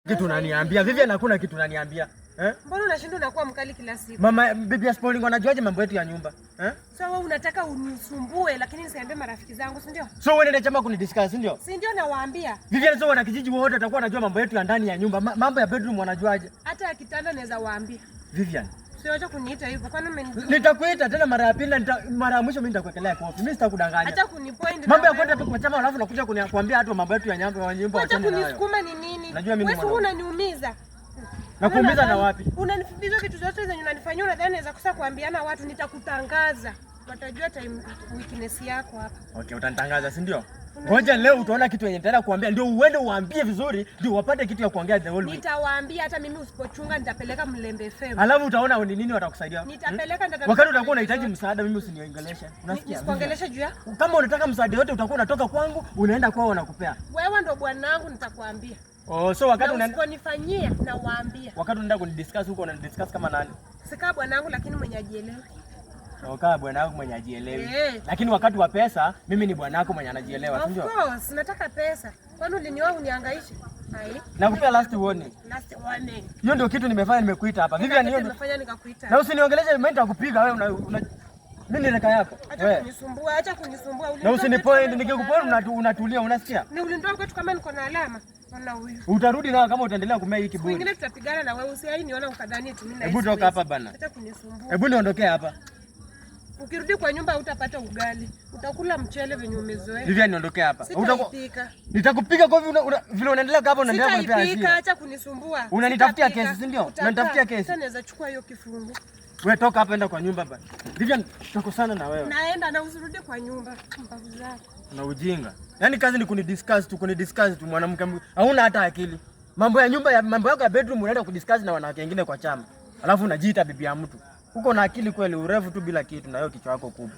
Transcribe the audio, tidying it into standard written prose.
Kitu unaniambia Vivian, hakuna kitu unaniambia. Mbona unashinda unakuwa mkali kila siku? Mama bibi Spoiling wanajuaje mambo yetu ya nyumba? So wewe unataka unisumbue lakini nisiambie marafiki zangu, si ndio? So wewe nenda chama kunidiscuss, si ndio? Si ndio nawaambia. Vivian, so wana kijiji wote watakuwa wanajua mambo yetu ya ndani ya nyumba. Mambo ya bedroom wanajuaje? Hata ya kitanda naweza waambia. Vivian, sio acha kuniita hivyo. Kwani nitakuita tena mara ya pili, mara ya mwisho mimi nitakuwekelea kofi. Mimi sitakudanganya. Acha kunipoint. Mambo ya kwenda kwa chama alafu nakuja kuniambia hata mambo yetu ya nyumba acha kunisukuma ni nini? Wewe unaniumiza. Nakuumiza na wapi? Unanifikiza vitu zote zenye unanifanyia, unadhani naweza kusa kuambiana watu? Nitakutangaza. Watajua time weakness yako hapa. Okay, utanitangaza, si ndio? Ngoja leo utaona kitu yenye nitaenda kuambia, ndio uende uambie vizuri, ndio wapate kitu ya kuongea the whole week. Nitawaambia hata mimi usipochunga nitapeleka Mlembe FM. Alafu utaona ni nini watakusaidia. Nitapeleka wakati utakuwa unahitaji msaada, mimi usiniongeleshe. Unasikia? Nisikuongeleshe juu ya? Kama unataka msaada yote utakuwa unatoka kwangu, unaenda kwao wanakupea. Wewe ndo bwanangu, nitakwambia. Oh, so wakati unaponifanyia na waambia. Wakati unaenda kunidiscuss huko unanidiscuss kama nani? Sika bwanangu lakini mwenye ajielewe. Kama bwana wako mwenye ajielewi. Lakini wakati wa pesa mimi ni bwana wako mwenye anajielewa, si ndio? Of course, nataka pesa. Kwani ulinioa unihangaishe? Hai. Nakupea last warning. Last warning. Hiyo ndio kitu nimefanya, nimekuita hapa. Vivian, hiyo ndio nimefanya nikakuita. Na usiniongeleshe mimi nitakupiga wewe mimi ni reka yako. Acha kunisumbua. Na usinipoint, nikikupoint unatulia, unasikia? Ni ulindoa kwetu kama niko na alama. Ona huyu. Utarudi nao kama utaendelea kumea hiki kiburi. Wengine tutapigana na wewe, usiai niona ukadhani eti mimi na. Hebu toka hapa bana. Acha kunisumbua. Hebu niondokee hapa. Ukirudi kwa nyumba utapata ugali. Utakula mchele venye umezoea. Vivian, niondokee hapa. Utapika. Nitakupiga kwa vile unaendelea hapa, unaendelea kunipea hasira. Sitapika, acha kunisumbua. Unanitafutia kesi, si ndio? Unanitafutia kesi. Sasa naweza chukua hiyo kifungu. Wewe toka hapa, enda kwa nyumba bana. Vivian, tutakosana na wewe. Naenda na usirudi kwa nyumba. Mbavu zako. Na ujinga. Yaani kazi ni kunidiscuss tu mwanamke. Hauna hata akili. Mambo ya nyumba, mambo yako ya bedroom unaenda kudiscuss na wanawake wengine kwa chama. Alafu unajiita bibi ya mtu. Uko na akili kweli? Urefu tu bila kitu na hiyo kichwa yako kubwa.